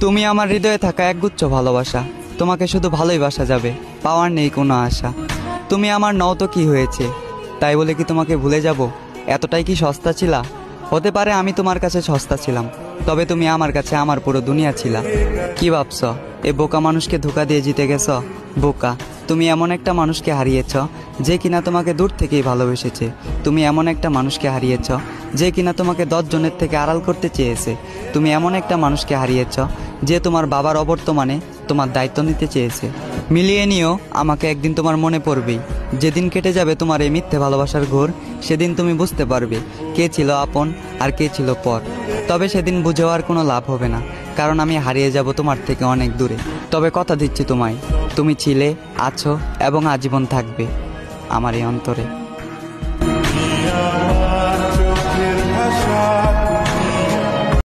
তুমি আমার হৃদয়ে থাকা একগুচ্ছ ভালোবাসা, তোমাকে শুধু ভালোই বাসা যাবে, পাওয়ার নেই কোনো আশা। তুমি আমার নও তো কি হয়েছে, তাই বলে কি তোমাকে ভুলে যাব? এতটাই কি সস্তা ছিলা? হতে পারে আমি তোমার কাছে সস্তা ছিলাম, তবে তুমি আমার কাছে আমার পুরো দুনিয়া ছিলা। কি ভাবছ এ বোকা মানুষকে ধোঁকা দিয়ে জিতে গেছ? বোকা, তুমি এমন একটা মানুষকে হারিয়েছ যে কিনা তোমাকে দূর থেকেই ভালোবেসেছে। তুমি এমন একটা মানুষকে হারিয়েছ যে কিনা তোমাকে 10 জনের থেকে আড়াল করতে চেয়েছে। তুমি এমন একটা মানুষকে হারিয়েছ যে তোমার বাবার অবর্তমানে তোমার দায়িত্ব নিতে চেয়েছে। মিলিয়ে নিও, আমাকে একদিন তোমার মনে পড়বেই। যেদিন কেটে যাবে তোমার এই মিথ্যে ভালোবাসার ঘোর, সেদিন তুমি বুঝতে পারবে কে ছিল আপন আর কে ছিল পর। তবে সেদিন বুঝেও আর কোনো লাভ হবে না, কারণ আমি হারিয়ে যাব তোমার থেকে অনেক দূরে। তবে কথা দিচ্ছি তোমায়, তুমি ছিলে, আছো এবং আজীবন থাকবে আমার এই অন্তরে।